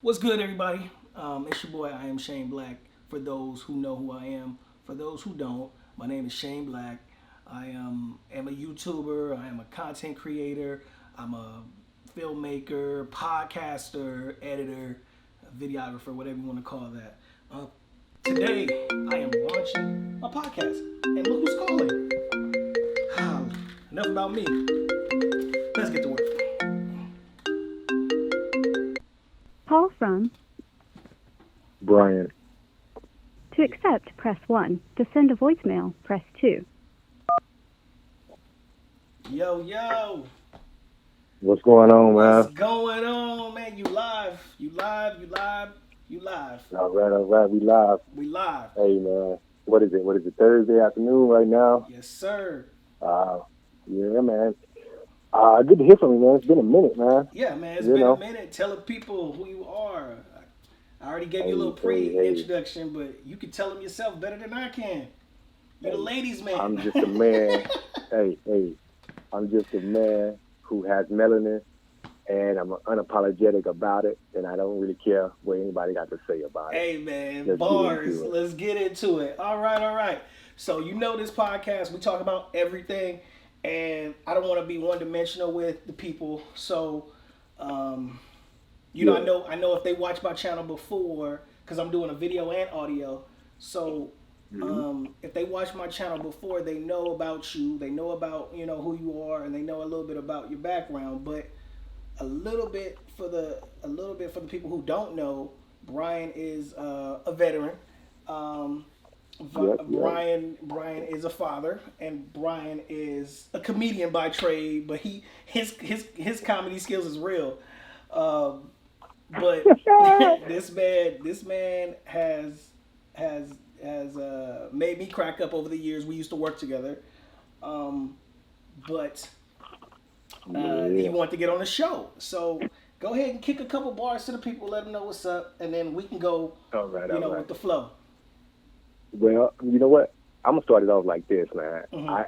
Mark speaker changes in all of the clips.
Speaker 1: What's good, everybody? It's your boy. I am Shane Black. For those who know who I am, for those who don't, my name is Shane Black. I am a YouTuber. I am a content creator. I'm a filmmaker, podcaster, editor, videographer, whatever you want to call that. Uh, Today, I am launching a podcast, and look who's calling. Enough about me. Let's get to work.
Speaker 2: Call from.
Speaker 3: Brian.
Speaker 2: To accept, press 1. To send a voicemail, press 2.
Speaker 1: Yo, yo.
Speaker 3: What's going on,
Speaker 1: What's
Speaker 3: man?
Speaker 1: going on, man? You live. You live. You live. You live.
Speaker 3: All right, we live.
Speaker 1: We live.
Speaker 3: Hey, man, what is it? Thursday afternoon right now?
Speaker 1: Yes, sir.
Speaker 3: Uh, yeah, man. Good to hear from you, man. It's been a minute, man.
Speaker 1: Yeah, man. It's
Speaker 3: You
Speaker 1: been a
Speaker 3: know?
Speaker 1: minute. Tell the people who you are. I already gave you a
Speaker 3: Hey,
Speaker 1: little
Speaker 3: hey.
Speaker 1: pre-introduction, but you can tell them yourself better than I can. You're the ladies' man.
Speaker 3: I'm just a man. hey, I'm just a man who has melanin, and I'm unapologetic about it, and I don't really care what anybody got to say about it.
Speaker 1: Hey, man.
Speaker 3: Let's
Speaker 1: Bars.
Speaker 3: get into it.
Speaker 1: Let's get into it. All right, all right. So you know this podcast, we talk about everything, and I don't want to be one-dimensional with the people. So,
Speaker 3: Yeah.
Speaker 1: I know if they watch my channel before, because I'm doing a video and audio. So, if they watch my channel before, they know about you. They know about who you are, and they know a little bit about your background. But a little bit for the people who don't know, Brian is a veteran.
Speaker 3: Yep.
Speaker 1: Brian is a father, and Brian is a comedian by trade. But his comedy skills is real. But this man has made me crack up over the years. We used to work together, but he
Speaker 3: Yeah.
Speaker 1: wanted to get on the show. So go ahead and kick a couple bars to the people, let them know what's up, and then we can go,
Speaker 3: All right, all right.
Speaker 1: with the flow.
Speaker 3: Well, you know what? I'm gonna start it off like this, man.
Speaker 1: Mhm.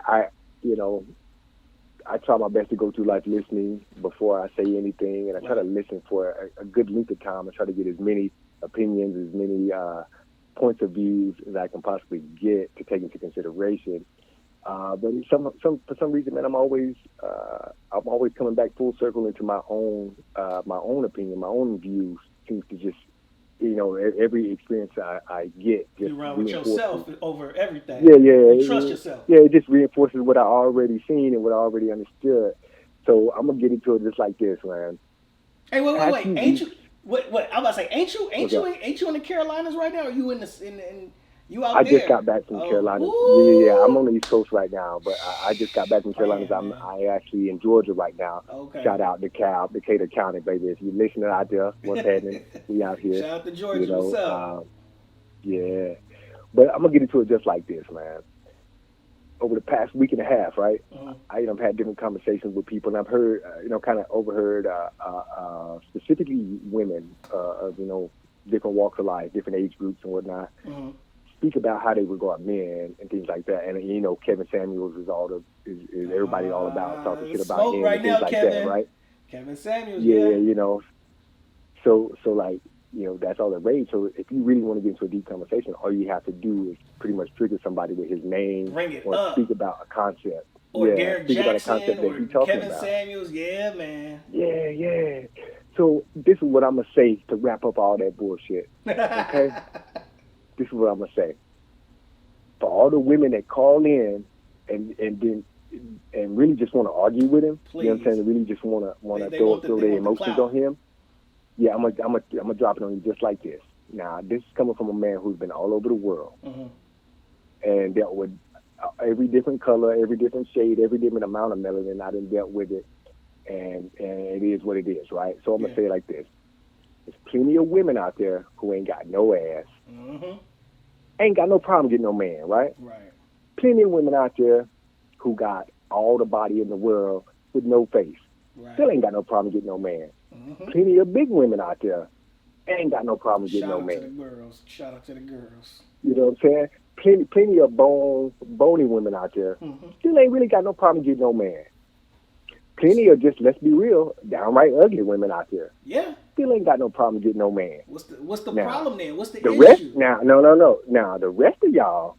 Speaker 3: I try my best to go through life listening before I say anything, and I try to listen for a good length of time. I try to get as many opinions, as many points of views as I can possibly get to take into consideration. But for some reason, man, I'm always coming back full circle into my own opinion, my own views. Seems to just every experience I get just
Speaker 1: You run with
Speaker 3: reinforces.
Speaker 1: yourself over everything.
Speaker 3: Yeah,
Speaker 1: You trust yourself.
Speaker 3: Yeah, it just reinforces what I already seen and what I already understood. So I'm gonna get into it just like this, man.
Speaker 1: Hey, wait.
Speaker 3: After
Speaker 1: Ain't
Speaker 3: you-
Speaker 1: you? What? I'm about to say, ain't you?
Speaker 3: What's up?
Speaker 1: Ain't you in the Carolinas right now? Or are you in you out
Speaker 3: I
Speaker 1: there?
Speaker 3: just got back from Carolina.
Speaker 1: Ooh.
Speaker 3: Yeah. I'm on the East Coast right now, but I just got back from Carolina.
Speaker 1: Man.
Speaker 3: I actually in Georgia right now.
Speaker 1: Okay.
Speaker 3: Shout out to Decatur County, baby. If you're listening out there, what's happening? We out here.
Speaker 1: Shout out to Georgia. What's up?
Speaker 3: Yeah. But I'm gonna get into it just like this, man. Over the past week and a half, right?
Speaker 1: Mhm.
Speaker 3: I've had different conversations with people, and I've heard, kind of overheard, specifically women of different walks of life, different age groups and whatnot,
Speaker 1: Mhm.
Speaker 3: speak about how they regard men and things like that. And Kevin Samuels is everybody all about talking shit about
Speaker 1: smoke
Speaker 3: him
Speaker 1: right
Speaker 3: and things
Speaker 1: now,
Speaker 3: like
Speaker 1: Kevin.
Speaker 3: that, right?
Speaker 1: Kevin Samuels.
Speaker 3: Yeah. So like, that's all the rage. So if you really want to get into a deep conversation, all you have to do is pretty much trigger somebody with his name
Speaker 1: Bring it
Speaker 3: or
Speaker 1: up.
Speaker 3: speak about a concept.
Speaker 1: Or
Speaker 3: yeah,
Speaker 1: Derrick
Speaker 3: speak about a
Speaker 1: Jackson
Speaker 3: concept
Speaker 1: or
Speaker 3: that he's talking
Speaker 1: Kevin
Speaker 3: about.
Speaker 1: Samuels. Yeah, man.
Speaker 3: Yeah. So this is what I'm gonna say to wrap up all that bullshit. Okay? This is what I'm gonna say. For all the women that call in and really just want to argue with him,
Speaker 1: Please.
Speaker 3: you know what I'm saying? Really just want to
Speaker 1: They
Speaker 3: throw
Speaker 1: want the
Speaker 3: their emotions
Speaker 1: clout.
Speaker 3: on him. Yeah, I'm gonna drop it on you just like this. Now, this is coming from a man who's been all over the world
Speaker 1: Mhm.
Speaker 3: and dealt with every different color, every different shade, every different amount of melanin. I done dealt with it, and it is what it is, right? So I'm gonna say it like this: there's plenty of women out there who ain't got no ass,
Speaker 1: Mhm.
Speaker 3: ain't got no problem getting no man, right?
Speaker 1: Right.
Speaker 3: Plenty of women out there who got all the body in the world with no face,
Speaker 1: Right.
Speaker 3: still ain't got no problem getting no man.
Speaker 1: Mhm.
Speaker 3: Plenty of big women out there ain't got no problem getting
Speaker 1: Shout
Speaker 3: no
Speaker 1: out
Speaker 3: man.
Speaker 1: to the girls. Shout out to the girls.
Speaker 3: You know what I'm saying? Plenty of bony women out there
Speaker 1: Mhm.
Speaker 3: still ain't really got no problem getting no man. Plenty of just, let's be real, downright ugly women out there.
Speaker 1: Yeah.
Speaker 3: still ain't got no problem getting no man.
Speaker 1: What's the
Speaker 3: Now,
Speaker 1: problem then? What's the
Speaker 3: the rest,
Speaker 1: issue?
Speaker 3: now, no. Now, the rest of y'all,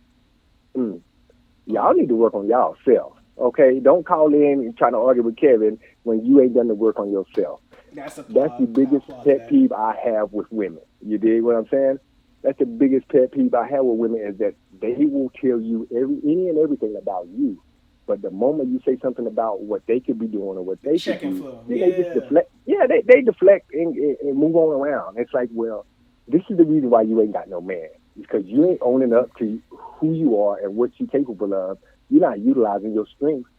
Speaker 3: y'all need to work on y'all self. Okay, don't call in and try to argue with Kevin when you ain't done the work on yourself.
Speaker 1: That's
Speaker 3: That's the biggest pet peeve I have with women. You dig what I'm saying? That's the biggest pet peeve I have with women is that they will tell you any and everything about you. But the moment you say something about what they could be doing or what they could
Speaker 1: Checking
Speaker 3: do,
Speaker 1: for them.
Speaker 3: they just deflect. Yeah, they deflect and move on around. It's like, well, this is the reason why you ain't got no man. Because you ain't owning up to who you are and what you're capable of. You're not utilizing your strengths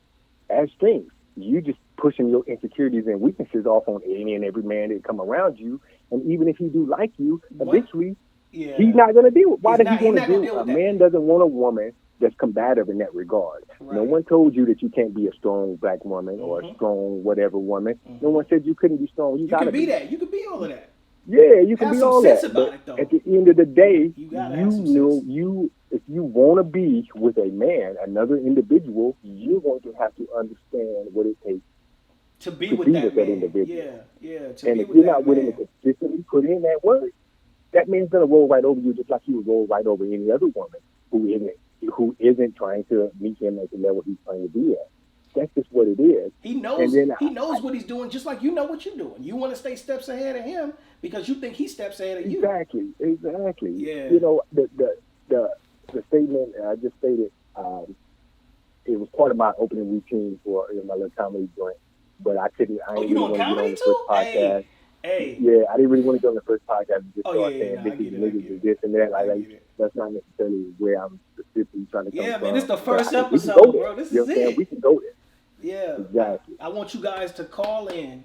Speaker 3: as strengths. You just pushing your insecurities and weaknesses off on any and every man that come around you. And even if he do like you, eventually he's not going to deal with. Why does he want to deal? A man doesn't want a woman that's combative in that regard. Right. No one told you that you can't be a strong black woman or a strong whatever woman. No one said you couldn't be strong. You gotta
Speaker 1: be that. You can be all of that.
Speaker 3: Yeah, you can
Speaker 1: have
Speaker 3: be all that.
Speaker 1: About it, though.
Speaker 3: At the end of the day,
Speaker 1: you know,
Speaker 3: if you want to be with a man, another individual, you're going to have to understand what it takes
Speaker 1: to be with that individual. Yeah.
Speaker 3: And if you're not willing to consistently put in that work, that man's gonna roll right over you, just like he would roll right over any other woman who isn't trying to meet him at the level he's trying to be at. That's just what it is.
Speaker 1: He knows what he's doing, just like you know what you're doing. You want to stay steps ahead of him because you think he steps ahead of you.
Speaker 3: Exactly.
Speaker 1: Yeah.
Speaker 3: You know, the statement I just stated, it was part of my opening routine for my little comedy joint, but I didn't really want to get on the first podcast.
Speaker 1: Hey.
Speaker 3: Yeah, I didn't really want to get on the first podcast and just start saying this is niggas and this and that. Like that's not necessarily where I'm specifically trying to come from.
Speaker 1: Yeah, man, it's the first episode, bro. This is it.
Speaker 3: We can go there.
Speaker 1: Yeah.
Speaker 3: Exactly.
Speaker 1: I want you guys to call in.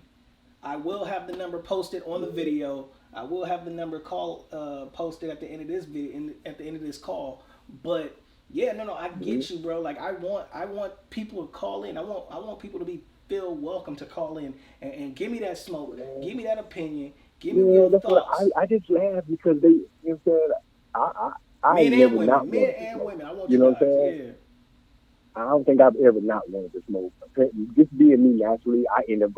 Speaker 1: I will have the number posted on the video. I will have the number posted at the end of this video, at the end of this call. But yeah, no, I get you, bro. Like I want people to call in. I want people to feel welcome to call in and give me that smoke, give me that opinion, give me your thoughts.
Speaker 3: I just laugh because they, you know, I
Speaker 1: men
Speaker 3: never
Speaker 1: and
Speaker 3: not
Speaker 1: women, men and women. I want you
Speaker 3: know
Speaker 1: guys.
Speaker 3: What I'm saying? Yeah. I don't think I've ever not wanted to smoke. Just being me naturally, I end up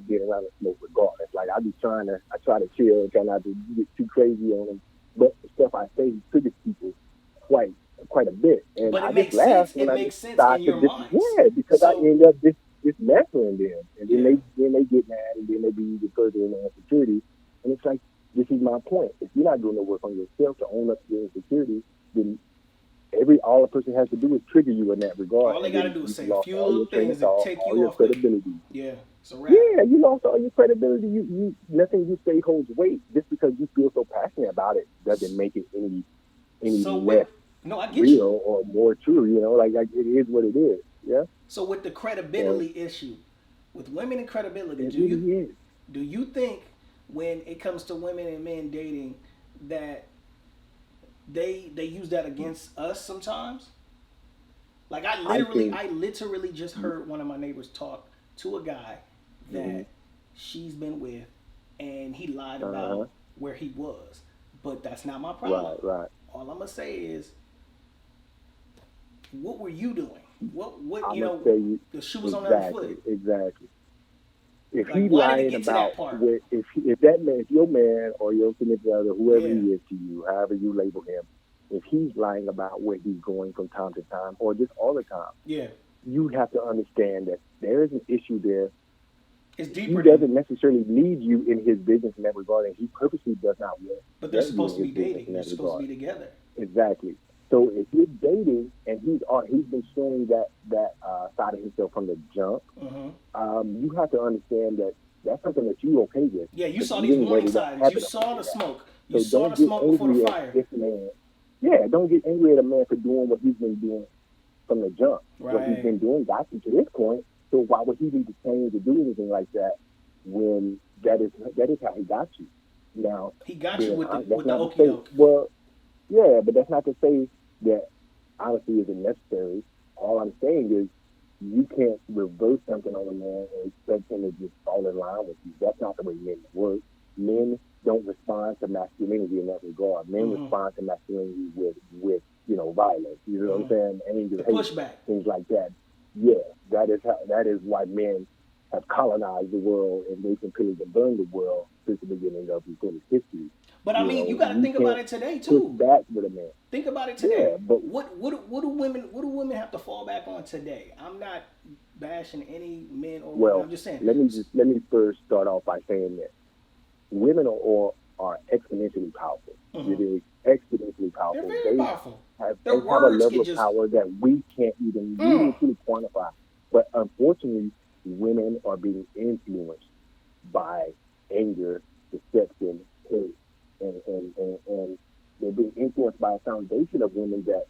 Speaker 3: being around the smoke regardless. Like I try to chill, try not to get too crazy on them. But the stuff I say triggers people quite a bit, and
Speaker 1: but
Speaker 3: I just laugh when I just start to because I end up just messing them, and then they get mad, and then they be even further in their insecurity. And it's like, this is my point. If you're not doing the work on yourself to own up to your insecurity, then all a person has to do is trigger you in that regard.
Speaker 1: All they got to do is say a few little things and take you off
Speaker 3: credibility.
Speaker 1: Yeah, it's a wrap.
Speaker 3: Yeah, you lost all your credibility. You nothing you say holds weight. Just because you feel so passionate about it doesn't make it any less real or more true. You know, like it is what it is. Yeah.
Speaker 1: So with the credibility issue, with women and credibility, do you think when it comes to women and men dating that they use that against us sometimes? Like I literally just heard one of my neighbors talk to a guy that she's been with, and he lied about where he was. But that's not my problem.
Speaker 3: Right.
Speaker 1: All I'm gonna say is, what were you doing? What
Speaker 3: you know?
Speaker 1: The shoe was on the other foot.
Speaker 3: Exactly. If
Speaker 1: like,
Speaker 3: he's lying about if your man or your significant other, whoever he is to you, however you label him, if he's lying about where he's going from time to time or just all the time, you have to understand that there is an issue there.
Speaker 1: It's deeper.
Speaker 3: He doesn't necessarily need you in his business in that regard, and he purposely does not want.
Speaker 1: But they're supposed to be dating. They're supposed to be together.
Speaker 3: Exactly. So if you're dating and he's been showing that side of himself from the jump, you have to understand that that's something that you okay with.
Speaker 1: Yeah, you saw these warning signs. You saw the smoke. You saw the smoke before the fire.
Speaker 3: Don't get angry at a man for doing what he's been doing from the jump.
Speaker 1: Right.
Speaker 3: What he's been doing got you to this point. So why would he need to change or do anything like that when that is how he got you? Now
Speaker 1: he got you with the okie doke.
Speaker 3: Well, yeah, but that's not to say that honesty isn't necessary. All I'm saying is you can't reverse something on a man and expect him to just fall in line with you. That's not the way men work. Men don't respond to masculinity in that regard. Men respond to masculinity with violence. You know what I'm saying? Anger, hate,
Speaker 1: pushback,
Speaker 3: things like that. Yeah, that is why men have colonized the world and they continue to burn the world since the beginning of recorded history.
Speaker 1: But I mean, you got to
Speaker 3: We
Speaker 1: think about
Speaker 3: can't
Speaker 1: it today
Speaker 3: push
Speaker 1: too.
Speaker 3: back with a man.
Speaker 1: Think about it
Speaker 3: Yeah,
Speaker 1: today.
Speaker 3: but
Speaker 1: What do women have to fall back on today? I'm not bashing any men or women.
Speaker 3: well,
Speaker 1: I'm just saying.
Speaker 3: let me first start off by saying that women are exponentially powerful.
Speaker 1: Mhm.
Speaker 3: It is exponentially
Speaker 1: They're
Speaker 3: powerful.
Speaker 1: very
Speaker 3: They
Speaker 1: powerful.
Speaker 3: have
Speaker 1: Their
Speaker 3: they have a
Speaker 1: words
Speaker 3: level
Speaker 1: can
Speaker 3: of
Speaker 1: just.
Speaker 3: power that we can't even really
Speaker 1: Mm,
Speaker 3: truly quantify. But unfortunately, women are being influenced by anger, deception, hate, and they're being influenced by a foundation of women that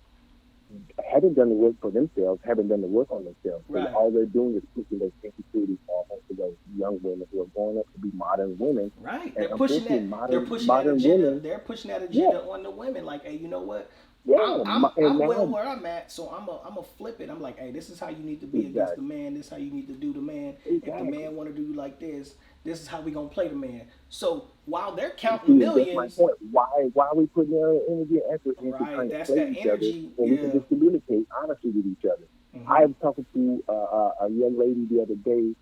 Speaker 3: haven't done the work for themselves, haven't done the work on themselves. And
Speaker 1: right.
Speaker 3: all they're doing is pushing those insecurities off onto those young women who are growing up to be modern women.
Speaker 1: Right.
Speaker 3: And
Speaker 1: They're pushing
Speaker 3: unfortunately,
Speaker 1: that. They're pushing that
Speaker 3: modern
Speaker 1: agenda.
Speaker 3: women,
Speaker 1: They're pushing that
Speaker 3: yeah,
Speaker 1: agenda on the women. Like, hey, you know what? I'm
Speaker 3: yeah,
Speaker 1: I'm
Speaker 3: and
Speaker 1: I'm well
Speaker 3: now
Speaker 1: where I'm at, so I'm a flip it. I'm like, hey, this is how you need to be against the
Speaker 3: exactly,
Speaker 1: man. This is how you need to do the man. If the
Speaker 3: exactly.
Speaker 1: man want to do you like this is how we gonna play the man. So while they're counting
Speaker 3: See, that's my
Speaker 1: millions,
Speaker 3: point. Why are we putting our energy and effort into
Speaker 1: right?
Speaker 3: trying to
Speaker 1: That's
Speaker 3: play
Speaker 1: that
Speaker 3: each other
Speaker 1: energy.
Speaker 3: when we can
Speaker 1: Yeah.
Speaker 3: just communicate honestly with each other? I
Speaker 1: Hmm.
Speaker 3: was talking to a young lady the other day.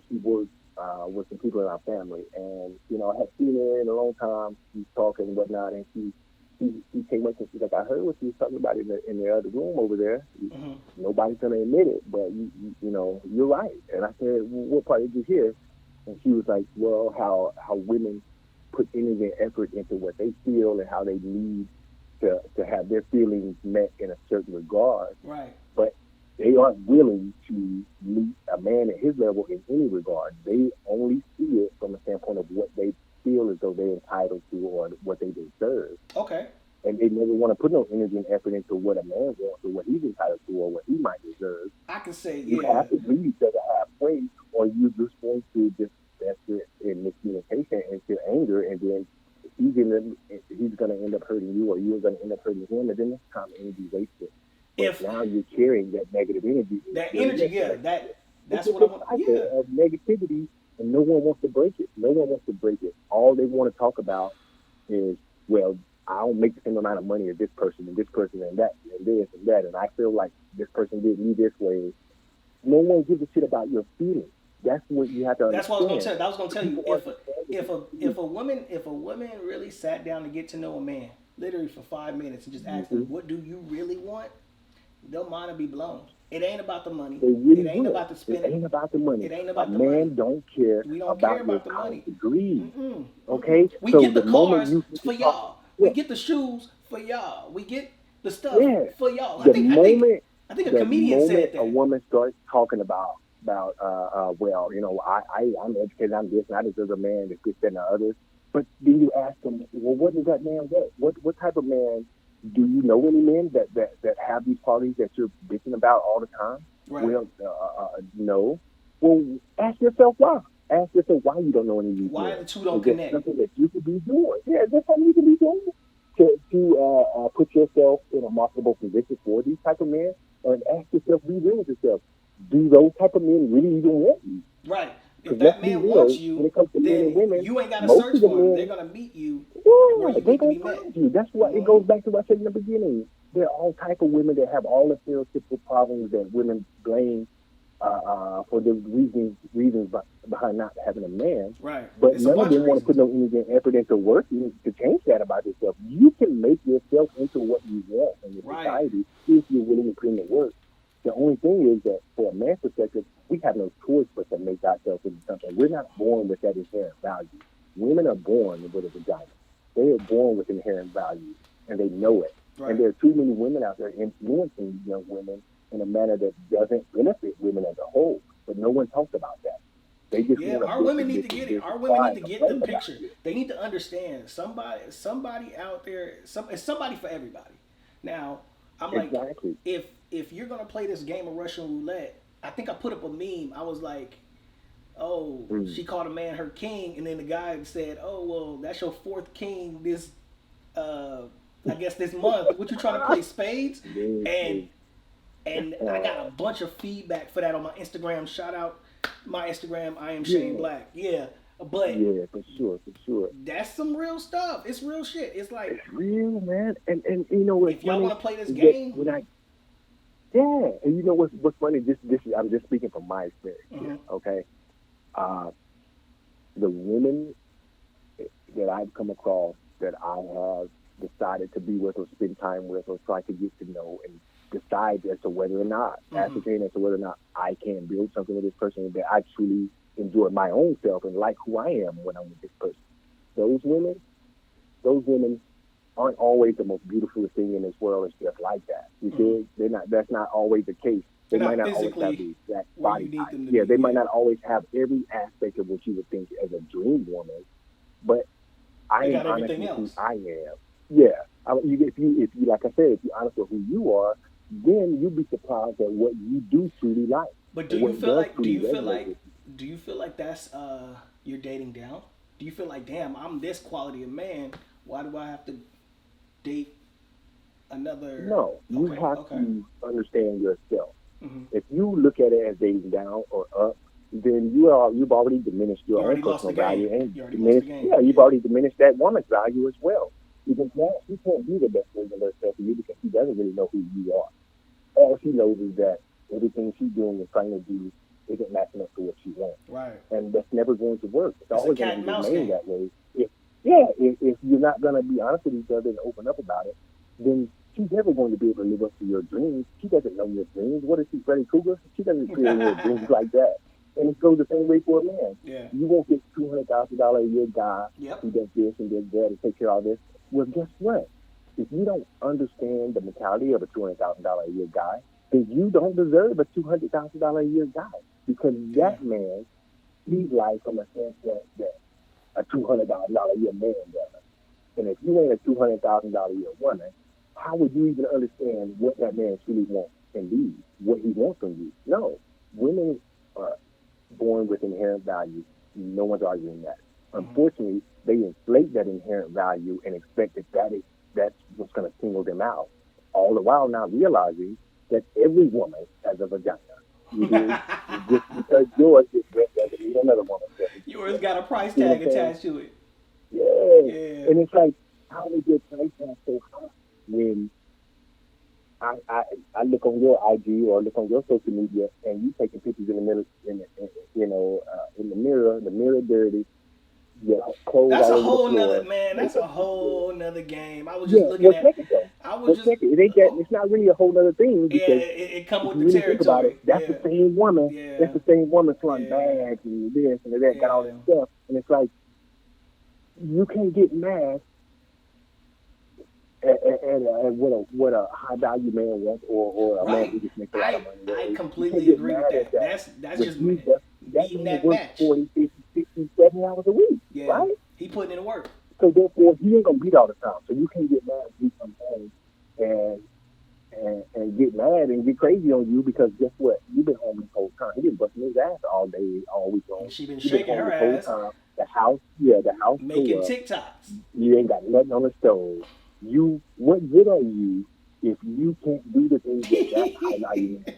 Speaker 3: She works with some people in our family, and I had seen her in a long time. She's talking and whatnot, and she came up and she's like, "I heard what you was talking about in the other room over there.
Speaker 1: Hmm.
Speaker 3: Nobody's gonna admit it, but you're right." And I said, "Well, what part did you hear?" And she was like, "Well, how women put energy and effort into what they feel and how they need to have their feelings met in a certain regard,
Speaker 1: Right.
Speaker 3: but they aren't willing to meet a man at his level in any regard. They only see it from a standpoint of what they feel as though they're entitled to or what they deserve.
Speaker 1: Okay.
Speaker 3: And they never want to put no energy and effort into what a man wants or what he's entitled to or what he might deserve.
Speaker 1: I can say
Speaker 3: You
Speaker 1: yeah.
Speaker 3: have to meet each other halfway, or you're just going to just invest in miscommunication into anger, and then he's gonna end up hurting you, or you're gonna end up hurting him, and then that's time and energy wasted. But
Speaker 1: If
Speaker 3: now you're carrying that negative energy into
Speaker 1: that
Speaker 3: your
Speaker 1: energy, yeah,
Speaker 3: relationship. It's
Speaker 1: that's
Speaker 3: a
Speaker 1: what I
Speaker 3: big
Speaker 1: want.
Speaker 3: cycle
Speaker 1: Yeah.
Speaker 3: of negativity, and no one wants to break it. No one wants to break it. All they want to talk about is, well, I don't make the same amount of money as this person and this person and that and this and that, and I feel like this person did me this way. No one gives a shit about your feelings. That's what you have to
Speaker 1: That's what I was gonna
Speaker 3: understand.
Speaker 1: tell. I was gonna
Speaker 3: The
Speaker 1: tell you
Speaker 3: people aren't understanding
Speaker 1: if
Speaker 3: your
Speaker 1: a
Speaker 3: feelings.
Speaker 1: if a woman really sat down to get to know a man, literally for 5 minutes, and just asked them,
Speaker 3: Mm-hmm.
Speaker 1: "What do you really want?" Their mind will be blown. It ain't about the money.
Speaker 3: They
Speaker 1: It
Speaker 3: really
Speaker 1: ain't
Speaker 3: would.
Speaker 1: about the
Speaker 3: It
Speaker 1: spending.
Speaker 3: ain't about the money.
Speaker 1: It ain't
Speaker 3: A
Speaker 1: about the money.
Speaker 3: man don't care
Speaker 1: We don't care
Speaker 3: about your
Speaker 1: about the
Speaker 3: college
Speaker 1: money.
Speaker 3: degree.
Speaker 1: Mm-mm. Mm-mm.
Speaker 3: Okay?
Speaker 1: We
Speaker 3: So
Speaker 1: get the
Speaker 3: the moment
Speaker 1: cars
Speaker 3: you
Speaker 1: for
Speaker 3: talk,
Speaker 1: y'all. We
Speaker 3: yeah,
Speaker 1: get the shoes for y'all. We get the stuff
Speaker 3: yeah.
Speaker 1: for y'all. I
Speaker 3: The
Speaker 1: think I think
Speaker 3: moment
Speaker 1: I think a
Speaker 3: the
Speaker 1: comedian
Speaker 3: moment
Speaker 1: said
Speaker 3: a
Speaker 1: that.
Speaker 3: woman starts talking about well, I'm educated, I'm this and I deserve a man that's this, that, and the other. But then you ask them, well, what does that man want? What type of man do you know any men that have these qualities that you're bitching about all the time?
Speaker 1: Right.
Speaker 3: Well, no. Well, ask yourself why. Ask yourself why you don't know any of these
Speaker 1: Why
Speaker 3: men.
Speaker 1: the two don't
Speaker 3: Is there
Speaker 1: connect?
Speaker 3: something that you could be doing? Yeah, there's something you could be doing to put yourself in a marketable position for these type of men, and ask yourself, be real with yourself. Do those type of men really even want you?
Speaker 1: Right. If
Speaker 3: Because let's
Speaker 1: that
Speaker 3: be
Speaker 1: man wants
Speaker 3: real, when
Speaker 1: you,
Speaker 3: it comes to men and
Speaker 1: then
Speaker 3: women,
Speaker 1: you ain't got to
Speaker 3: most
Speaker 1: search
Speaker 3: of the
Speaker 1: for them. They're
Speaker 3: men,
Speaker 1: gonna meet you where
Speaker 3: yeah,
Speaker 1: you
Speaker 3: they're
Speaker 1: need to
Speaker 3: gonna
Speaker 1: be met.
Speaker 3: find you. That's why it
Speaker 1: Hmm.
Speaker 3: goes back to what I said in the beginning. There are all type of women that have all the stereotypical problems that women blame for the reasons behind not having a man.
Speaker 1: Right.
Speaker 3: But
Speaker 1: It's a
Speaker 3: none of
Speaker 1: bunch
Speaker 3: them
Speaker 1: of
Speaker 3: want to put
Speaker 1: reasons.
Speaker 3: no energy and effort into working to change that about yourself. You can make yourself into what you want in the
Speaker 1: Right.
Speaker 3: society if you're willing to put in the work. The only thing is that for a man's perspective, we have no choice but to make ourselves into something. We're not born with that inherent value. Women are born with a vagina. They are born with inherent value, and they know it. And
Speaker 1: Right.
Speaker 3: there are too many women out there influencing young women in a manner that doesn't benefit women as a whole. But no one talks about that. They just
Speaker 1: Yeah,
Speaker 3: want to
Speaker 1: our
Speaker 3: bitch
Speaker 1: women
Speaker 3: and
Speaker 1: need
Speaker 3: bitch
Speaker 1: to
Speaker 3: and
Speaker 1: get it.
Speaker 3: bitch and
Speaker 1: Our women
Speaker 3: cry
Speaker 1: need
Speaker 3: and
Speaker 1: to get the
Speaker 3: complain about
Speaker 1: picture.
Speaker 3: it.
Speaker 1: They need to understand somebody out there. It's somebody for everybody. Now, I'm like,
Speaker 3: Exactly.
Speaker 1: if you're gonna play this game of Russian roulette, I think I put up a meme. I was like, oh,
Speaker 3: Mm.
Speaker 1: she called a man her king, and then the guy said, oh well, that's your fourth king this, uh, I guess this month. What you trying to play spades? And
Speaker 3: Listen,
Speaker 1: I got a bunch of feedback for that on my Instagram. Shout out my Instagram. I am Shane
Speaker 3: yeah,
Speaker 1: Black. Yeah, but
Speaker 3: yeah, for sure, for sure.
Speaker 1: that's some real stuff. It's real shit. It's like
Speaker 3: It's real, man. And you know what's
Speaker 1: if y'all
Speaker 3: funny
Speaker 1: want to play this
Speaker 3: is that
Speaker 1: game,
Speaker 3: when I Yeah, and you know what's funny? This I'm just speaking from my experience here.
Speaker 1: Mm-hmm.
Speaker 3: Okay, uh, the women that I've come across that I have decided to be with or spend time with or try to get to know and decide as to whether or not,
Speaker 1: Mm-hmm.
Speaker 3: ascertain as to whether or not I can build something with this person that I truly enjoy my own self and like who I am when I'm with this person. Those women, those women aren't always the most beautiful thing in this world. It's just like that. You
Speaker 1: Mm-hmm.
Speaker 3: see, they're not. That's not always the case. They
Speaker 1: They're
Speaker 3: might
Speaker 1: not
Speaker 3: not always have
Speaker 1: physically
Speaker 3: the exact
Speaker 1: where you
Speaker 3: body
Speaker 1: need
Speaker 3: type.
Speaker 1: them to
Speaker 3: Yeah,
Speaker 1: be.
Speaker 3: they might
Speaker 1: Yeah.
Speaker 3: not always have every aspect of what you would think as a dream woman. But I
Speaker 1: They
Speaker 3: am
Speaker 1: got
Speaker 3: honest
Speaker 1: everything
Speaker 3: with who
Speaker 1: else.
Speaker 3: I am. Yeah, if you like I said, if you're honest with who you are, then you'll be surprised at what you do truly like
Speaker 1: But
Speaker 3: and what does truly resonate with you.
Speaker 1: do you feel like that's you're dating down? Do you feel like, damn, I'm this quality of man, why do I have to date another?
Speaker 3: No, you
Speaker 1: Okay,
Speaker 3: have
Speaker 1: okay.
Speaker 3: to understand yourself.
Speaker 1: Mm-hmm.
Speaker 3: If you look at it as dating down or up, then you've already diminished your
Speaker 1: You
Speaker 3: own
Speaker 1: already lost the
Speaker 3: personal
Speaker 1: game.
Speaker 3: value and
Speaker 1: You already lost the
Speaker 3: diminished,
Speaker 1: game.
Speaker 3: yeah, you've
Speaker 1: Yeah.
Speaker 3: already diminished that woman's value as well. Because now she can't be the best version of herself for you because she doesn't really know who you are. All she knows is that everything she's doing and trying to do isn't matching up to what she wants.
Speaker 1: Right.
Speaker 3: And that's never going to work. It's
Speaker 1: It's a
Speaker 3: always going
Speaker 1: cat
Speaker 3: to
Speaker 1: and mouse
Speaker 3: remain
Speaker 1: game.
Speaker 3: that way. If you're not going to be honest with each other and open up about it, then she's never going to be able to live up to your dreams. She doesn't know your dreams. What is she, Freddy Krueger? She doesn't create your dreams like that. And it goes the same way for a man.
Speaker 1: Yeah.
Speaker 3: You won't get $200,000 a year guy
Speaker 1: Yep.
Speaker 3: who does this and does that and take care of all this. Well, guess what? If you don't understand the mentality of a $200,000 a year guy, then you don't deserve a $200,000 a year guy because
Speaker 1: Yeah.
Speaker 3: that man sees life from a standpoint that a $200,000 a year man does. And if you ain't a $200,000 a year woman, how would you even understand what that man truly wants and needs, what he wants from you? No, women are born with inherent value. No one's arguing that.
Speaker 1: Mm-hmm.
Speaker 3: Unfortunately, they inflate that inherent value and expect that's what's going to single them out. All the while not realizing that every woman has a vagina. You do. Just because yours is red doesn't mean another woman's red is
Speaker 1: Yours
Speaker 3: red.
Speaker 1: got a price
Speaker 3: You know what
Speaker 1: tag
Speaker 3: I'm saying?
Speaker 1: attached to it.
Speaker 3: Yeah.
Speaker 1: Yeah.
Speaker 3: And it's like, how is your price tag so high when I, I I look on your IG or look on your social media and you taking pictures in the mirror, in the mirror dirty, your clothes
Speaker 1: That's
Speaker 3: all
Speaker 1: a
Speaker 3: over the
Speaker 1: whole nother
Speaker 3: floor,
Speaker 1: man. That's a
Speaker 3: makeup on the floor.
Speaker 1: whole nother game. I was just
Speaker 3: Yeah,
Speaker 1: looking
Speaker 3: well,
Speaker 1: at.
Speaker 3: check it though.
Speaker 1: I was
Speaker 3: Well,
Speaker 1: just.
Speaker 3: check it. It ain't that.
Speaker 1: Oh,
Speaker 3: It's not really a whole other thing
Speaker 1: yeah.
Speaker 3: because
Speaker 1: It come
Speaker 3: if
Speaker 1: with
Speaker 3: you
Speaker 1: the
Speaker 3: really think about it,
Speaker 1: territory.
Speaker 3: that's the
Speaker 1: Yeah.
Speaker 3: same woman. That's
Speaker 1: Yeah.
Speaker 3: the same woman selling
Speaker 1: Yeah.
Speaker 3: bags and this and that, got all
Speaker 1: Yeah.
Speaker 3: this stuff, and it's like you can't get mad at what a high value man wants or a man
Speaker 1: Right.
Speaker 3: who just makes a lot of money.
Speaker 1: I
Speaker 3: You can't
Speaker 1: completely
Speaker 3: get
Speaker 1: agree with
Speaker 3: mad at
Speaker 1: that.
Speaker 3: that
Speaker 1: That's
Speaker 3: when
Speaker 1: just
Speaker 3: that
Speaker 1: beating
Speaker 3: man
Speaker 1: that
Speaker 3: works
Speaker 1: match.
Speaker 3: 40, 50, 60, 70 hours a week,
Speaker 1: Yeah.
Speaker 3: right?
Speaker 1: He putting in the work.
Speaker 3: So therefore, he ain't gonna beat all the time. So you can't get mad if he comes home and and get mad and get crazy on you because guess what? You've been home this whole time. He been busting his ass all day, all week long.
Speaker 1: She been
Speaker 3: You've been
Speaker 1: shaking
Speaker 3: home
Speaker 1: her
Speaker 3: this whole
Speaker 1: ass,
Speaker 3: time. The house
Speaker 1: making
Speaker 3: tore up.
Speaker 1: TikToks.
Speaker 3: You ain't got nothing on the stove. What good are you if you can't do the things that high value man does?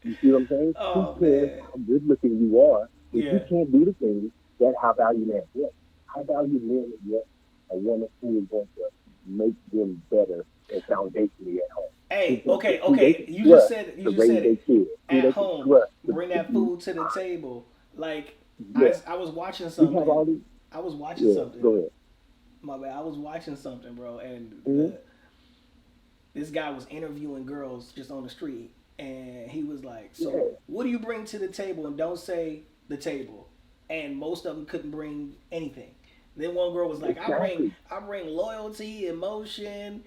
Speaker 3: You see what I'm saying? Who
Speaker 1: Oh
Speaker 3: cares
Speaker 1: man.
Speaker 3: how good looking you are if you
Speaker 1: Yeah.
Speaker 3: can't do the things that high value man does? High value men want a woman who is going to make them better and foundationally at home.
Speaker 1: Hey, okay,
Speaker 3: Who they
Speaker 1: okay.
Speaker 3: can trust to
Speaker 1: You just
Speaker 3: raise
Speaker 1: said
Speaker 3: their
Speaker 1: it.
Speaker 3: kids. Who
Speaker 1: At
Speaker 3: they can
Speaker 1: home,
Speaker 3: trust
Speaker 1: bring
Speaker 3: to
Speaker 1: that
Speaker 3: be.
Speaker 1: food to the table. Like
Speaker 3: Yeah,
Speaker 1: I was watching
Speaker 3: we have
Speaker 1: something.
Speaker 3: all these.
Speaker 1: I was watching
Speaker 3: Yeah,
Speaker 1: something.
Speaker 3: go ahead.
Speaker 1: My bad. I was watching something, bro, and
Speaker 3: Mm-hmm.
Speaker 1: this guy was interviewing girls just on the street, and he was like, "So,
Speaker 3: Yeah,
Speaker 1: what do you bring to the table?" And don't say the table. And most of them couldn't bring anything. Then one girl was like,
Speaker 3: exactly.
Speaker 1: I bring loyalty, emotion,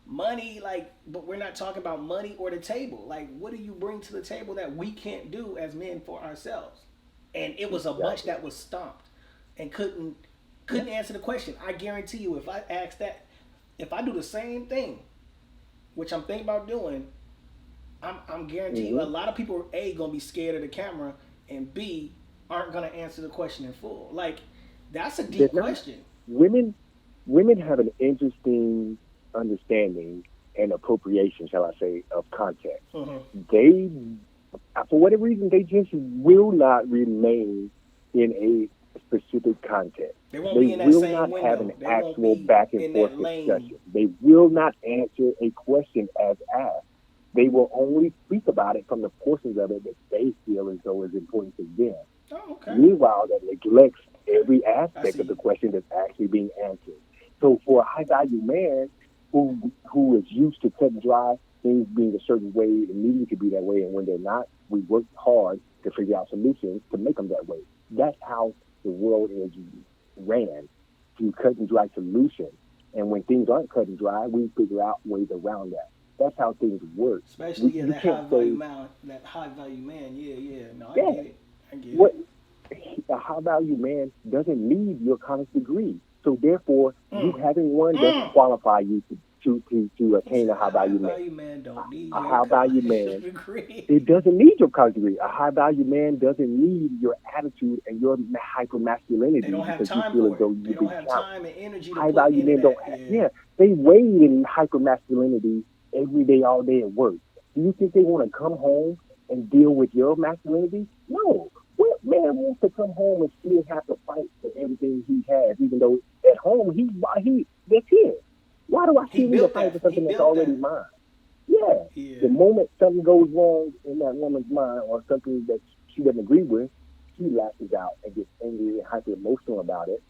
Speaker 1: money, like, but we're not talking about money or the table. Like, what do you bring to the table that we can't do as men for ourselves?" And it was a bunch
Speaker 3: Exactly.
Speaker 1: that was stumped and
Speaker 3: Yeah.
Speaker 1: couldn't answer the question. I guarantee you, if I ask that, if I do the same thing, which I'm thinking about doing, I'm guarantee you, a
Speaker 3: Mm-hmm.
Speaker 1: lot of people are A, gonna be scared of the camera, and B, aren't gonna answer the question in full. Like, that's a
Speaker 3: They're
Speaker 1: deep
Speaker 3: not.
Speaker 1: question.
Speaker 3: Women women have an interesting understanding and appropriation, shall I say, of context.
Speaker 1: Mm-hmm.
Speaker 3: They, for whatever reason, they just will not remain in a specific context.
Speaker 1: They won't
Speaker 3: They
Speaker 1: be in that
Speaker 3: will
Speaker 1: same
Speaker 3: not have an
Speaker 1: window. They won't
Speaker 3: actual
Speaker 1: be
Speaker 3: back and
Speaker 1: in
Speaker 3: forth
Speaker 1: that lane.
Speaker 3: discussion. They will not answer a question as asked. They will only speak about it from the portions of it that they feel as though is important to them.
Speaker 1: Oh, okay.
Speaker 3: Meanwhile, that neglects
Speaker 1: Okay.
Speaker 3: every
Speaker 1: I
Speaker 3: aspect of the
Speaker 1: see.
Speaker 3: question that's actually being answered. So for a high value man who is used to cut and dry, things being a certain way, it needing to be that way, and when they're not, we work hard to figure out solutions to make them that way. That's how the world is ran, through cut and dry solutions. And when things aren't cut and dry, we figure out ways around that. That's how things work.
Speaker 1: Especially yeah,
Speaker 3: You
Speaker 1: that
Speaker 3: can't
Speaker 1: high value
Speaker 3: say,
Speaker 1: man, that high value man. Yeah, yeah. No, I
Speaker 3: yeah,
Speaker 1: get it. I get
Speaker 3: what
Speaker 1: it.
Speaker 3: a high value man doesn't need your college degree. So therefore, you
Speaker 1: Mm.
Speaker 3: having one doesn't
Speaker 1: Mm.
Speaker 3: qualify you to
Speaker 1: He
Speaker 3: attain
Speaker 1: said
Speaker 3: a high
Speaker 1: a high
Speaker 3: value man.
Speaker 1: value man don't need
Speaker 3: A
Speaker 1: your
Speaker 3: high value
Speaker 1: college
Speaker 3: man, it
Speaker 1: degree.
Speaker 3: doesn't need your college degree. A high value man doesn't need your attitude and your hyper
Speaker 1: They
Speaker 3: masculinity
Speaker 1: don't have
Speaker 3: because you
Speaker 1: time
Speaker 3: feel as
Speaker 1: for it.
Speaker 3: though
Speaker 1: They
Speaker 3: you're
Speaker 1: don't
Speaker 3: being
Speaker 1: have
Speaker 3: challenged.
Speaker 1: time and energy to
Speaker 3: High
Speaker 1: put
Speaker 3: value
Speaker 1: into
Speaker 3: men don't
Speaker 1: that.
Speaker 3: have,
Speaker 1: Yeah.
Speaker 3: yeah, they wade in hyper masculinity every day, all day at work. Do you think they want to come home and deal with your masculinity? No. What man wants to come home and still have to fight for everything he has, even though at home he that's his. Why do I
Speaker 1: He
Speaker 3: still need to
Speaker 1: built
Speaker 3: fight for
Speaker 1: that. He
Speaker 3: something that's
Speaker 1: built
Speaker 3: already
Speaker 1: that.
Speaker 3: mine? Yeah. The
Speaker 1: Yeah.
Speaker 3: moment something goes wrong in that woman's mind or something that she doesn't agree with, she lashes out and gets angry and hyper emotional about it.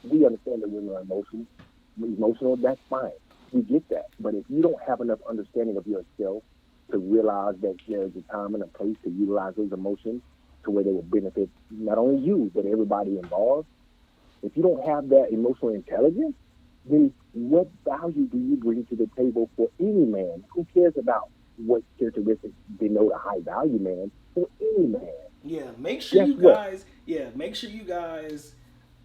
Speaker 3: We understand that women are emotional, that's fine. We get that. But if you don't have enough understanding of yourself to realize that there's a time and a place to utilize those emotions to where they will benefit not only you, but everybody involved, if you don't have that emotional intelligence, then what value do you bring to the table for any man? Who cares about what characteristics denote a high value man for any man?
Speaker 1: Yeah. Make sure
Speaker 3: Guess
Speaker 1: you
Speaker 3: what?
Speaker 1: guys. Yeah. Make sure you guys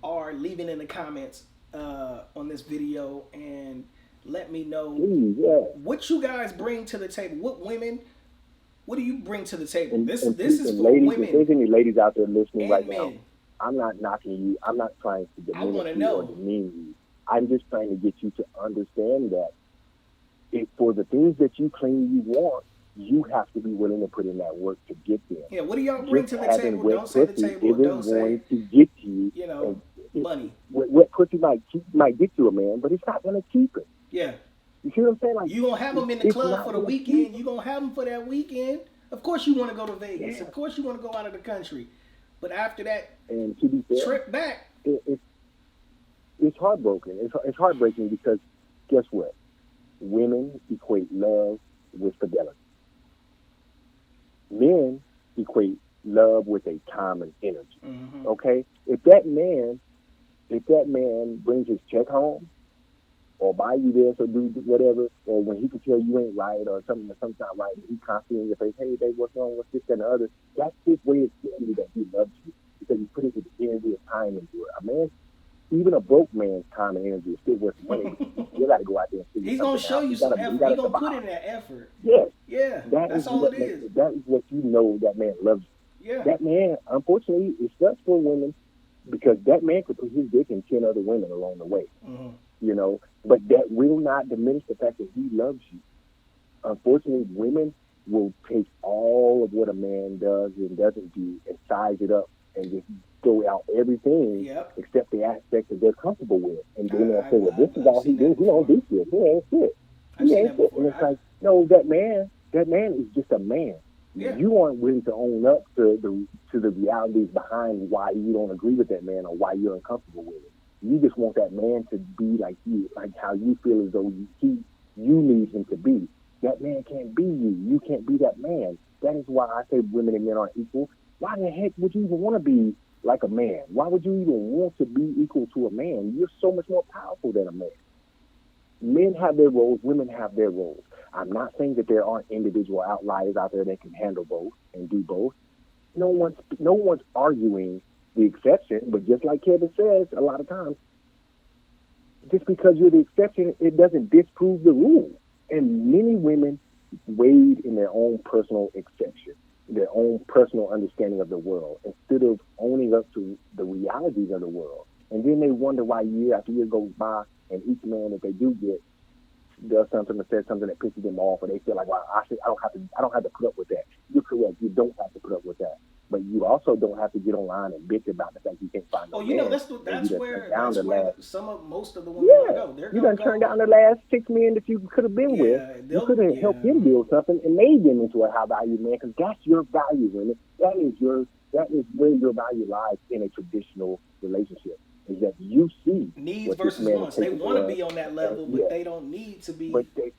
Speaker 1: are leaving in the comments on this video and let me know
Speaker 3: Please, yeah.
Speaker 1: what you guys bring to the table. What women? What do you bring to the table?
Speaker 3: And,
Speaker 1: This
Speaker 3: and,
Speaker 1: this is
Speaker 3: and
Speaker 1: for
Speaker 3: ladies, if
Speaker 1: women
Speaker 3: there's any ladies out there listening right
Speaker 1: and
Speaker 3: now,
Speaker 1: men.
Speaker 3: I'm not knocking you. I'm not trying to
Speaker 1: I
Speaker 3: diminish
Speaker 1: want to
Speaker 3: you or
Speaker 1: know.
Speaker 3: demean you. I'm just trying to get you to understand that for the things that you claim you want, you have to be willing to put in that work to get them.
Speaker 1: Yeah, what do y'all bring
Speaker 3: Just
Speaker 1: to the
Speaker 3: having
Speaker 1: table?
Speaker 3: wet
Speaker 1: Don't say the
Speaker 3: pussy
Speaker 1: table.
Speaker 3: isn't
Speaker 1: Don't
Speaker 3: going
Speaker 1: say,
Speaker 3: to get you.
Speaker 1: you know,
Speaker 3: And
Speaker 1: money.
Speaker 3: wet pussy might get you a man, but it's not going to keep it.
Speaker 1: Yeah.
Speaker 3: You see what I'm saying? Like
Speaker 1: You gonna have them in the
Speaker 3: it's
Speaker 1: club
Speaker 3: not
Speaker 1: for the
Speaker 3: going to keep
Speaker 1: weekend. You gonna have them for that weekend. Of course you want to go to
Speaker 3: it.
Speaker 1: Vegas.
Speaker 3: Yeah.
Speaker 1: Of course you want to go out of the country. But after that
Speaker 3: And to be fair,
Speaker 1: trip back,
Speaker 3: it, it's heartbroken. It's heartbreaking because guess what? Women equate love with fidelity. Men equate love with a time and energy.
Speaker 1: mm-hmm.
Speaker 3: Okay? If that man brings his check home or buy you this or do whatever, or when he can tell you ain't right or something's not right, and he constantly in your face, hey, babe, what's wrong, what's this, that, and the other, that's his way of telling you that he loves you because he put his energy and time into it. A man, even a broke man's time and energy is still worth money because he still got to go out there and figure
Speaker 1: He's gonna
Speaker 3: something
Speaker 1: show
Speaker 3: out.
Speaker 1: you some
Speaker 3: He
Speaker 1: effort.
Speaker 3: got
Speaker 1: He
Speaker 3: to
Speaker 1: gonna put
Speaker 3: survive.
Speaker 1: in that effort.
Speaker 3: Yes,
Speaker 1: Yeah, that's all it is.
Speaker 3: that is what you know that man loves you.
Speaker 1: Yeah.
Speaker 3: That man, unfortunately, it sucks for women because that man could put his dick in 10 other women along the way,
Speaker 1: Mm-hmm.
Speaker 3: but that will not diminish the fact that he loves you. Unfortunately, women will take all of what a man does and doesn't do and size it up and just throw out everything
Speaker 1: Yep.
Speaker 3: except the aspect that they're comfortable with. And then they'll say, well, this is
Speaker 1: I've
Speaker 3: all he
Speaker 1: seen that
Speaker 3: do. He don't
Speaker 1: before.
Speaker 3: do shit. He ain't shit.
Speaker 1: I've
Speaker 3: He
Speaker 1: seen
Speaker 3: ain't
Speaker 1: that
Speaker 3: shit. And
Speaker 1: before.
Speaker 3: it's like, no, that man is just a man.
Speaker 1: Yeah.
Speaker 3: You aren't willing to own up to the realities behind why you don't agree with that man or why you're uncomfortable with it. You just want that man to be like you, like how you feel as though you need him to be. That man can't be you. You can't be that man. That is why I say women and men aren't equal. Why the heck would you even want to be like a man? Why would you even want to be equal to a man? You're so much more powerful than a man. Men have their roles, women have their roles. I'm not saying that there aren't individual outliers out there that can handle both and do both. No one's arguing the exception, but just like Kevin says a lot of times, just because you're the exception, it doesn't disprove the rule. And many women wade in their own personal exception, their own personal understanding of the world, instead of owning up to the realities of the world. And then they wonder why year after year goes by, and each man that they do get does something or says something that pisses them off, and they feel like, well, I don't have to put up with that. You're correct. You don't have to put up with that. But you also don't have to get online and bitch about the fact you can't find no
Speaker 1: Oh, you know
Speaker 3: man,
Speaker 1: that's
Speaker 3: and you
Speaker 1: that's
Speaker 3: done turned
Speaker 1: where
Speaker 3: down
Speaker 1: that's
Speaker 3: the
Speaker 1: where
Speaker 3: last.
Speaker 1: some of most of the women gonna
Speaker 3: Yeah,
Speaker 1: go. They're
Speaker 3: you
Speaker 1: gonna
Speaker 3: done turned
Speaker 1: go.
Speaker 3: down the last 6 men that you could have been with.
Speaker 1: Yeah,
Speaker 3: You could
Speaker 1: they'll.
Speaker 3: have helped
Speaker 1: Yeah,
Speaker 3: him build something and made them into a high value man, because that's your value, women. That is where your value lies in a traditional relationship. Is that you see
Speaker 1: needs
Speaker 3: what this
Speaker 1: versus
Speaker 3: man is
Speaker 1: wants. They want to
Speaker 3: capable of,
Speaker 1: be on that
Speaker 3: and
Speaker 1: level, but
Speaker 3: yeah,
Speaker 1: they don't need to
Speaker 3: but
Speaker 1: be.
Speaker 3: they,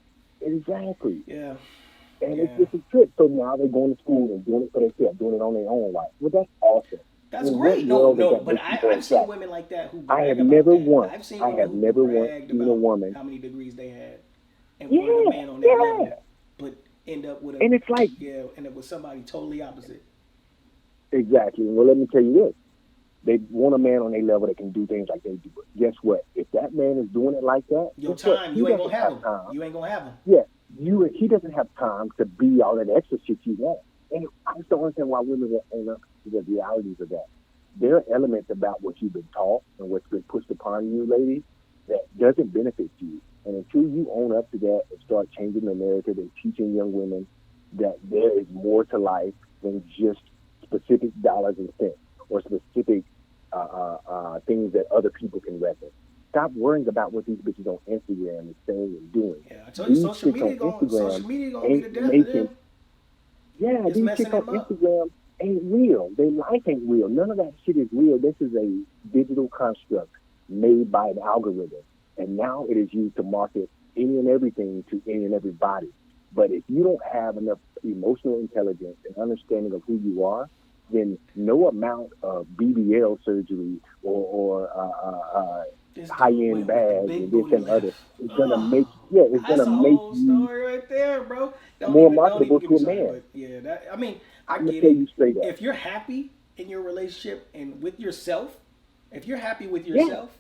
Speaker 3: exactly.
Speaker 1: Yeah,
Speaker 3: And it's
Speaker 1: yeah.
Speaker 3: just a trip. So now they're going to school and doing it for themselves, doing it on their own life. Well, that's awesome.
Speaker 1: That's
Speaker 3: In what
Speaker 1: great. No,
Speaker 3: world does
Speaker 1: no,
Speaker 3: that
Speaker 1: but
Speaker 3: make you more
Speaker 1: I've seen
Speaker 3: attractive?
Speaker 1: women like that who
Speaker 3: I have
Speaker 1: brag about
Speaker 3: never
Speaker 1: that.
Speaker 3: once,
Speaker 1: I've seen
Speaker 3: I
Speaker 1: women
Speaker 3: have
Speaker 1: who
Speaker 3: never once
Speaker 1: bragged
Speaker 3: seen a
Speaker 1: about
Speaker 3: woman.
Speaker 1: how many degrees they had and wanted a
Speaker 3: Yeah,
Speaker 1: man on that
Speaker 3: yeah.
Speaker 1: level, but end up with a
Speaker 3: And it's like,
Speaker 1: yeah, end up with somebody totally opposite.
Speaker 3: exactly. Well, let me tell you this. They want a man on their level that can do things like they do. But guess what? If that man is doing it like that,
Speaker 1: Your
Speaker 3: guess what?
Speaker 1: time,
Speaker 3: He
Speaker 1: you ain't gonna
Speaker 3: doesn't
Speaker 1: have
Speaker 3: have
Speaker 1: them.
Speaker 3: time.
Speaker 1: You ain't gonna have them.
Speaker 3: Yeah, he doesn't have time to be all that extra shit you want. And I just don't understand why women won't own up to the realities of that. There are elements about what you've been taught and what's been pushed upon you, ladies, that doesn't benefit you. And until you own up to that and start changing the narrative and teaching young women that there is more to life than just specific dollars and cents or specific things that other people can reckon. Stop worrying about what these bitches on Instagram is saying and doing.
Speaker 1: Yeah, I told you,
Speaker 3: These chicks on Instagram
Speaker 1: social media gonna be
Speaker 3: ain't
Speaker 1: the death of
Speaker 3: making,
Speaker 1: them.
Speaker 3: yeah,
Speaker 1: It's
Speaker 3: these
Speaker 1: messing
Speaker 3: chicks on
Speaker 1: them up.
Speaker 3: Instagram ain't real. Their life ain't real. None of that shit is real. This is a digital construct made by an algorithm. And now it is used to market any and everything to any and everybody. But if you don't have enough emotional intelligence and understanding of who you are, then no amount of BBL surgery or
Speaker 1: This
Speaker 3: high
Speaker 1: dude
Speaker 3: end
Speaker 1: went with the
Speaker 3: bags and
Speaker 1: big
Speaker 3: this
Speaker 1: booty
Speaker 3: and
Speaker 1: left.
Speaker 3: other is gonna
Speaker 1: Oh,
Speaker 3: make, yeah, it's
Speaker 1: that's
Speaker 3: gonna
Speaker 1: a
Speaker 3: make
Speaker 1: whole
Speaker 3: you
Speaker 1: story right there, bro.
Speaker 3: more
Speaker 1: Don't even
Speaker 3: marketable
Speaker 1: get
Speaker 3: to
Speaker 1: me
Speaker 3: a
Speaker 1: started.
Speaker 3: man.
Speaker 1: But yeah, that I mean, I
Speaker 3: I'm gonna
Speaker 1: get
Speaker 3: tell
Speaker 1: it.
Speaker 3: you straight up.
Speaker 1: If you're happy in your relationship and with yourself, if you're happy with
Speaker 3: Yeah,
Speaker 1: yourself,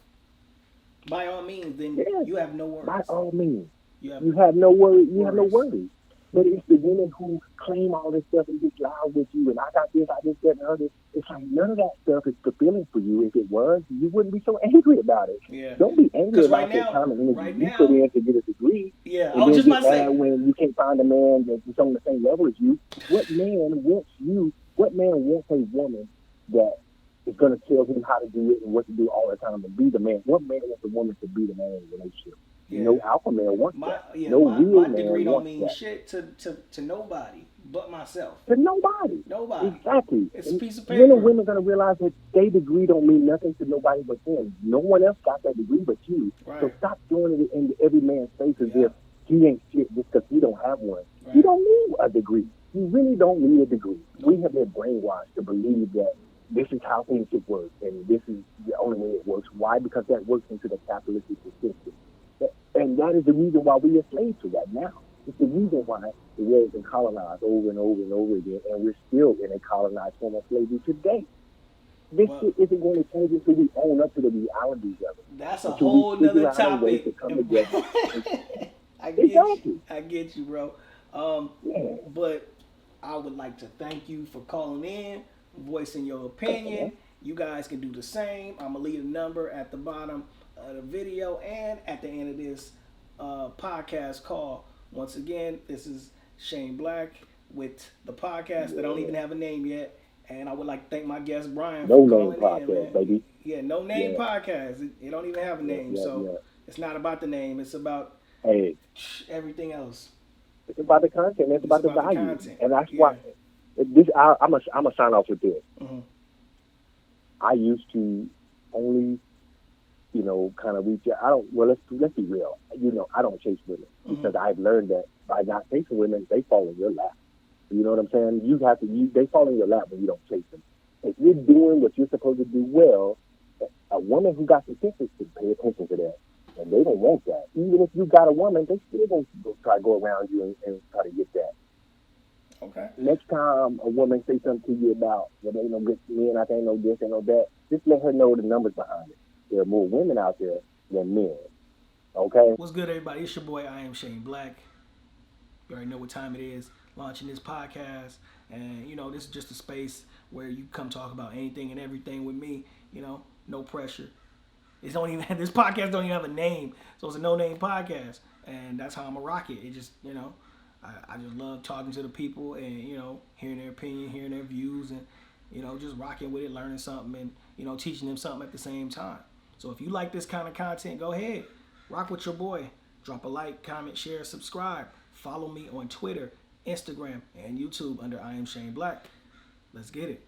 Speaker 1: by all means, then
Speaker 3: yeah.
Speaker 1: you have no
Speaker 3: By
Speaker 1: worries.
Speaker 3: all means,
Speaker 1: You have
Speaker 3: you have no worry. You have no
Speaker 1: worries.
Speaker 3: worries. But it's the women who claim all this stuff and get loud with you, and I got this, I this, that, and the other. It's like none of that stuff is fulfilling for you. If it was, you wouldn't be so angry about it.
Speaker 1: Yeah,
Speaker 3: Don't be angry
Speaker 1: because
Speaker 3: about the time and energy
Speaker 1: right
Speaker 3: you put
Speaker 1: now,
Speaker 3: in to get a degree,
Speaker 1: yeah, I
Speaker 3: and
Speaker 1: was
Speaker 3: then
Speaker 1: just
Speaker 3: get
Speaker 1: about to
Speaker 3: mad
Speaker 1: say,
Speaker 3: when you can't find a man that's on the same level as you. What man wants you? What man wants a woman that is going to tell him how to do it and what to do all the time and be the man? What man wants a woman to be the man in a relationship?
Speaker 1: yeah,
Speaker 3: No alpha male wants
Speaker 1: my
Speaker 3: that.
Speaker 1: yeah,
Speaker 3: No real
Speaker 1: my degree
Speaker 3: man
Speaker 1: don't
Speaker 3: wants
Speaker 1: mean
Speaker 3: that.
Speaker 1: shit to nobody but myself.
Speaker 3: To nobody.
Speaker 1: Nobody.
Speaker 3: Exactly.
Speaker 1: It's a
Speaker 3: And
Speaker 1: piece of
Speaker 3: when are
Speaker 1: paper.
Speaker 3: women going to realize that their degree don't mean nothing to nobody but them? No one else got that degree but you. So
Speaker 1: Right.
Speaker 3: stop doing it in every man's face as if
Speaker 1: Yep.
Speaker 3: he ain't shit just because he don't have one. You
Speaker 1: Right.
Speaker 3: don't need a degree. You really don't need a degree. We
Speaker 1: Nope.
Speaker 3: have been brainwashed to believe that this is how things should work and this is the only way it works. Why? Because that works into the capitalistic system. And that is the reason why we are slaves to that now. It's the reason why the world has been colonized over and over and over again, and we're still in a colonized form of slavery today. This
Speaker 1: Well,
Speaker 3: shit isn't going to change until we own up to the realities of it,
Speaker 1: that's a
Speaker 3: until we
Speaker 1: whole nother
Speaker 3: figure out a way
Speaker 1: topic.
Speaker 3: to come together. And,
Speaker 1: I get you.
Speaker 3: exactly.
Speaker 1: I get you, bro. Um,
Speaker 3: Yeah.
Speaker 1: but I would like to thank you for calling in, voicing your
Speaker 3: Uh-huh.
Speaker 1: opinion. You guys can do the same. I'm gonna leave a number at the bottom of the video and at the end of this podcast call. Once again, this is Shane Black with the podcast that don't
Speaker 3: Yeah.
Speaker 1: even have a name yet. And I would like to thank my guest Brian for
Speaker 3: No name
Speaker 1: calling in,
Speaker 3: podcast,
Speaker 1: man.
Speaker 3: baby.
Speaker 1: Yeah, no name
Speaker 3: Yeah.
Speaker 1: podcast. It don't even have a
Speaker 3: Yeah.
Speaker 1: name,
Speaker 3: Yeah.
Speaker 1: so
Speaker 3: Yeah.
Speaker 1: it's not about the name. It's about
Speaker 3: Hey,
Speaker 1: everything else.
Speaker 3: it's about the content. It's
Speaker 1: It's
Speaker 3: about the
Speaker 1: about the
Speaker 3: value,
Speaker 1: content.
Speaker 3: and that's why
Speaker 1: Yeah.
Speaker 3: this. I'm a sign off with this.
Speaker 1: Hmm.
Speaker 3: I used to only, kind of reach out. I don't. Well, let's be real. I don't chase women
Speaker 1: Hmm.
Speaker 3: because I've learned that by not chasing women, they fall in your lap. You know what I'm saying? They fall in your lap when you don't chase them. If you're doing what you're supposed to do well, a woman who got statistics can pay attention to that, and they don't want that. Even if you got a woman, they still gonna try to go around you and try to get that.
Speaker 1: Okay.
Speaker 3: Next time a woman say something to you about, well, there ain't no good men, I can't know this, ain't no that, just let her know the numbers behind it. There are more women out there than men. Okay?
Speaker 1: What's good, everybody? It's your boy. I am Shane Black. You already know what time it is. Launching this podcast, and this is just a space where you come talk about anything and everything with me. No pressure. It's don't even this podcast don't even have a name, so it's a no name podcast, and that's how I'm a rock it. It just I just love talking to the people and hearing their opinion, hearing their views, and just rocking with it, learning something, and teaching them something at the same time. So if you like this kind of content, go ahead, rock with your boy. Drop a like, comment, share, subscribe. Follow me on Twitter, Instagram, and YouTube under I Am Shane Black. Let's get it.